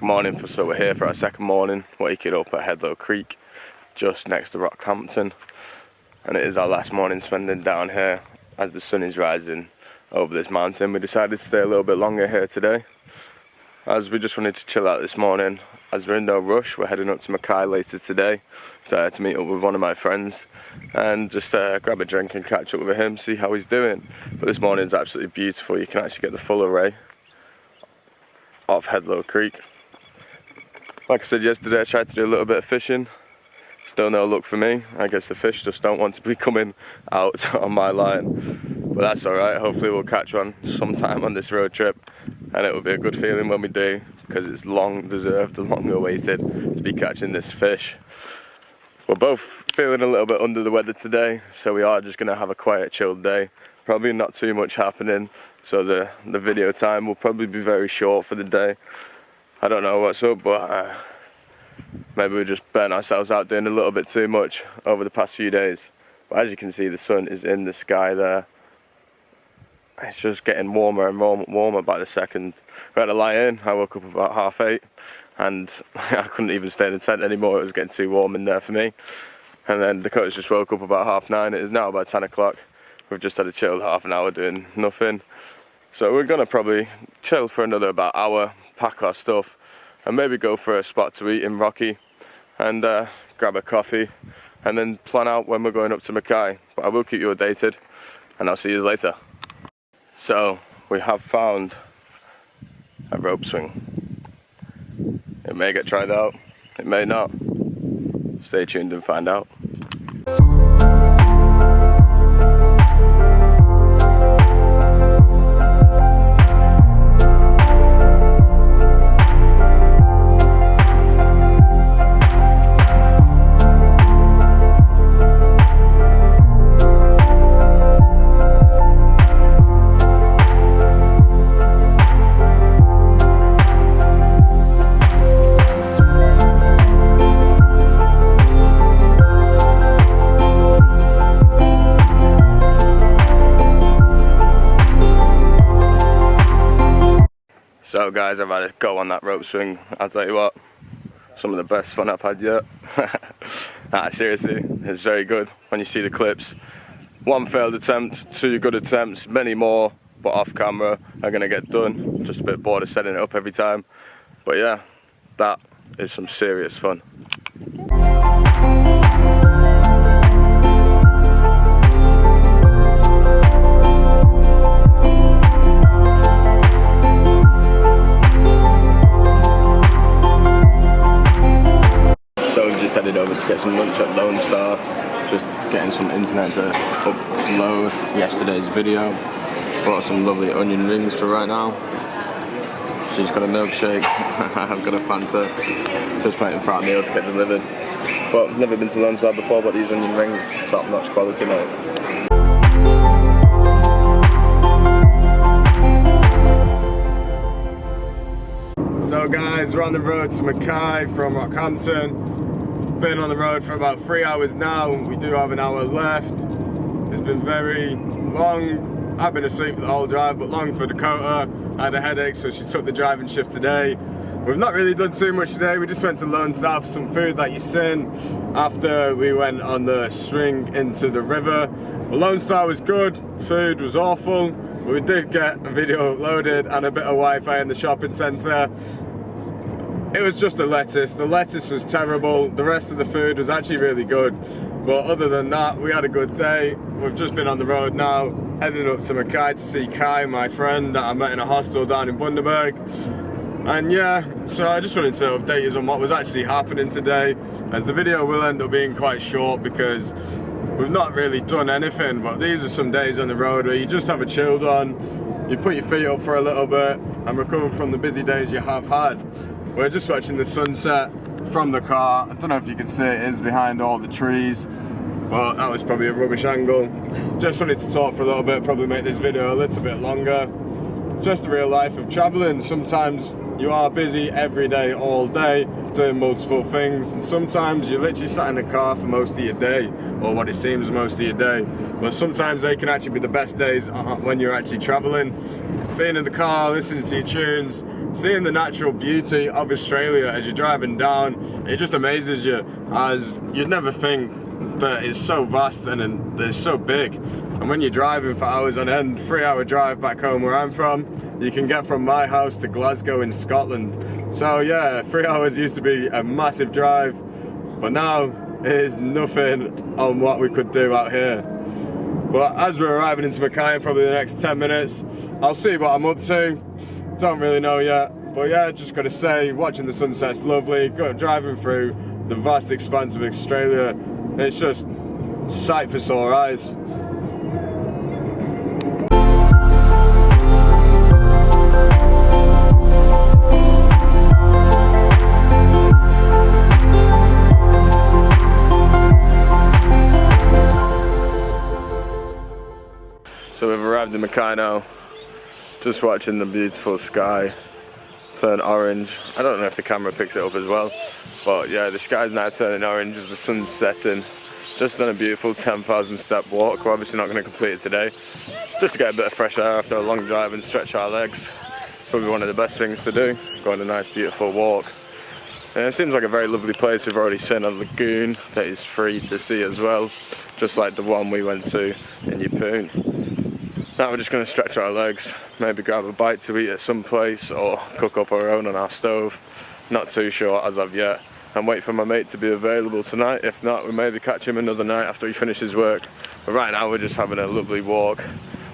morning, so we're here for our second morning, waking up at Headlow Creek, just next to Rockhampton, and it is our last morning spending down here as the sun is rising over this mountain. We decided to stay a little bit longer here today, as we just wanted to chill out this morning. As we're in no rush, we're heading up to Mackay later today to meet up with one of my friends and just grab a drink and catch up with him, see how he's doing. But this morning's absolutely beautiful. You can actually get the full array of Headlow Creek. Like I said yesterday, I tried to do a little bit of fishing. Still no luck for me. I guess the fish just don't want to be coming out on my line. But that's alright, hopefully we'll catch one sometime on this road trip. And it will be a good feeling when we do, because it's long deserved, long awaited to be catching this fish. We're both feeling a little bit under the weather today, so we are just going to have a quiet, chilled day. Probably not too much happening, so the video time will probably be very short for the day. I don't know what's up, but maybe we just burnt ourselves out doing a little bit too much over the past few days. But as you can see, the sun is in the sky there. It's just getting warmer and warmer by the second. We had to lie in. I woke up about 8:30 and I couldn't even stay in the tent anymore. It was getting too warm in there for me. And then the coach just woke up about 9:30. It is now about 10 o'clock. We've just had a chilled half an hour doing nothing. So we're going to probably chill for another about hour, pack our stuff, and maybe go for a spot to eat in Rocky and grab a coffee and then plan out when we're going up to Mackay. But I will keep you updated and I'll see you later. So we have found a rope swing. It may get tried out, it may not. Stay tuned and find out. So guys, I've had a go on that rope swing. I'll tell you what, some of the best fun I've had yet. Seriously, it's very good when you see the clips. One failed attempt, 2 good attempts, many more, but off camera are gonna get done. Just a bit bored of setting it up every time. But yeah, that is some serious fun. Headed over to get some lunch at Lone Star, just getting some internet to upload yesterday's video. Brought some lovely onion rings for right now. She's got a milkshake, I've got a Fanta, just waiting for our meal to get delivered. But I've never been to Lone Star before, but these onion rings, top notch quality, mate. So guys, we're on the road to Mackay from Rockhampton. Been on the road for about 3 hours now. We do have an hour left. It's been very long. I've been asleep for the whole drive, but long for Dakota. I had a headache, so she took the driving shift today. We've not really done too much today. We just went to Lone Star for some food like you've seen after we went on the swing into the river. Well, Lone Star was good, food was awful. We did get a video uploaded and a bit of Wi-Fi in the shopping centre. It was just the lettuce. The lettuce was terrible. The rest of the food was actually really good. But other than that, we had a good day. We've just been on the road now, heading up to Mackay to see Kai, my friend that I met in a hostel down in Bundaberg. And yeah, so I just wanted to update you on what was actually happening today, as the video will end up being quite short because we've not really done anything. But these are some days on the road where you just have a chilled on, you put your feet up for a little bit and recover from the busy days you have had. We're just watching the sunset from the car. I don't know if you can see it is behind all the trees. Well, that was probably a rubbish angle. Just wanted to talk for a little bit, probably make this video a little bit longer. Just the real life of traveling. Sometimes you are busy every day, all day, doing multiple things, and sometimes you're literally sat in a car for most of your day, or what it seems most of your day. But sometimes they can actually be the best days when you're actually traveling. Being in the car, listening to your tunes, seeing the natural beauty of Australia as you're driving down, it just amazes you, as you'd never think that it's so vast and that it's so big. And when you're driving for hours on end, 3-hour drive back home where I'm from, you can get from my house to Glasgow in Scotland. So yeah, 3 hours used to be a massive drive, but now it is nothing on what we could do out here. But as we're arriving into Mackay in probably the next 10 minutes, I'll see what I'm up to. Don't really know yet, but yeah, just gotta say, watching the sunset's lovely. Driving through the vast expanse of Australia, it's just sight for sore eyes. So we've arrived in Mackay now, just watching the beautiful sky turn orange. I don't know if the camera picks it up as well, but yeah, the sky's now turning orange as the sun's setting. Just done a beautiful 10,000 step walk. We're obviously not going to complete it today, just to get a bit of fresh air after a long drive and stretch our legs. Probably one of the best things to do, go on a nice beautiful walk. And it seems like a very lovely place. We've already seen a lagoon that is free to see as well, just like the one we went to in Yeppoon. Now we're just going to stretch our legs, maybe grab a bite to eat at some place or cook up our own on our stove. Not too sure as of yet, and wait for my mate to be available tonight. If not, we maybe catch him another night after he finishes work. But right now we're just having a lovely walk,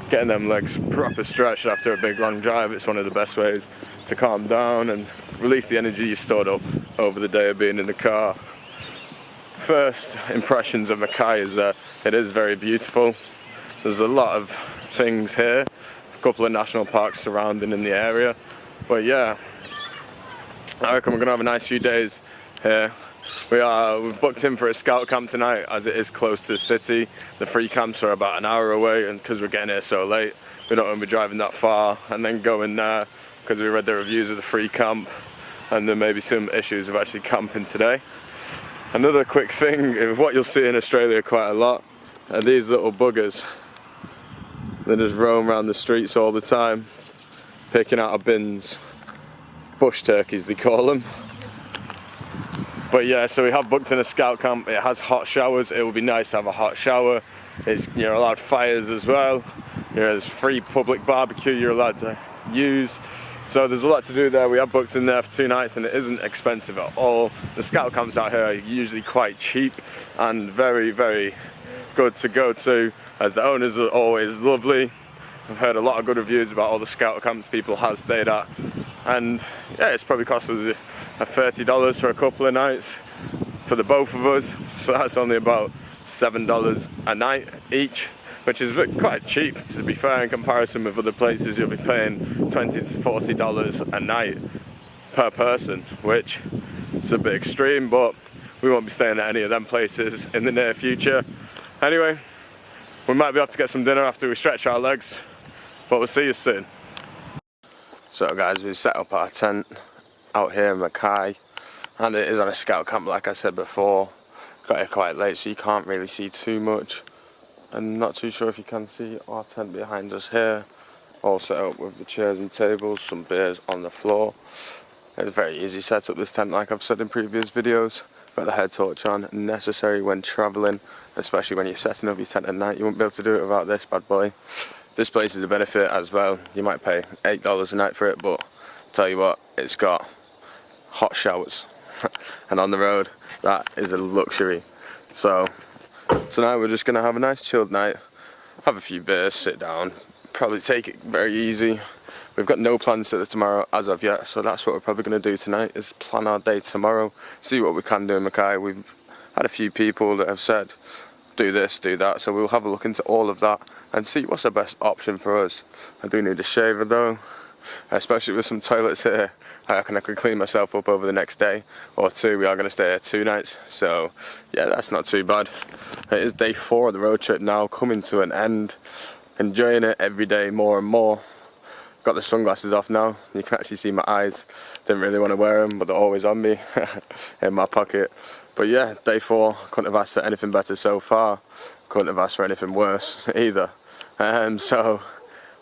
getting them legs proper stretched after a big long drive. It's one of the best ways to calm down and release the energy you've stored up over the day of being in the car. First impressions of Mackay is that it is very beautiful. There's a lot of things here, a couple of national parks surrounding in the area, but yeah, I reckon we're gonna have a nice few days here. We're booked in for a scout camp tonight, as it is close to the city. The free camps are about an hour away, and because we're getting here so late, we don't want to be driving that far and then going there, because we read the reviews of the free camp and there may be some issues of actually camping today. Another quick thing, what you'll see in Australia quite a lot are these little buggers. They just roam around the streets all the time, picking out of bins. Bush turkeys they call them. But yeah, so we have booked in a scout camp. It has hot showers. It will be nice to have a hot shower. You're allowed fires as well. There's free public barbecue you're allowed to use. So there's a lot to do there. We have booked in there for 2 nights and it isn't expensive at all. The scout camps out here are usually quite cheap and very, very good to go to, as the owners are always lovely. I've heard a lot of good reviews about all the scout camps people have stayed at, and yeah, it's probably cost us $30 for a couple of nights for the both of us, so that's only about $7 a night each, which is quite cheap to be fair in comparison with other places. You'll be paying $20 to $40 a night per person, which is a bit extreme, but we won't be staying at any of them places in the near future. Anyway, we might be able to get some dinner after we stretch our legs, but we'll see you soon. So guys, we've set up our tent out here in Mackay, and it is on a scout camp like I said before. Got here quite late so you can't really see too much. I'm not too sure if you can see our tent behind us here, all set up with the chairs and tables, some beers on the floor. It's a very easy setup, this tent, like I've said in previous videos. Got the head torch on, necessary when travelling, especially when you're setting up your tent at night. You won't be able to do it without this bad boy. This place is a benefit as well. You might pay $8 a night for it, but tell you what, it's got hot showers. And on the road, that is a luxury. So tonight we're just gonna have a nice chilled night, have a few beers, sit down, probably take it very easy. We've got no plans for tomorrow as of yet, so that's what we're probably going to do tonight, is plan our day tomorrow, see what we can do in Mackay. We've had a few people that have said do this, do that, so we'll have a look into all of that and see what's the best option for us. I do need a shaver though, especially with some toilets here. I reckon I could clean myself up over the next day or two. We are going to stay here 2 nights, so yeah, that's not too bad. It is day 4 of the road trip now, coming to an end. Enjoying it every day more and more. Got the sunglasses off now, you can actually see my eyes. Didn't really want to wear them, but they're always on me, in my pocket. But yeah, day 4, couldn't have asked for anything better so far. Couldn't have asked for anything worse either. So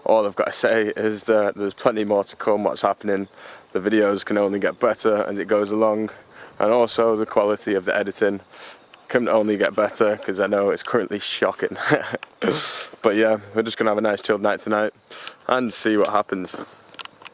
all I've got to say is that there's plenty more to come. What's happening, the videos can only get better as it goes along, and also the quality of the editing can only get better, because I know it's currently shocking. But yeah, we're just gonna have a nice chilled night tonight and see what happens.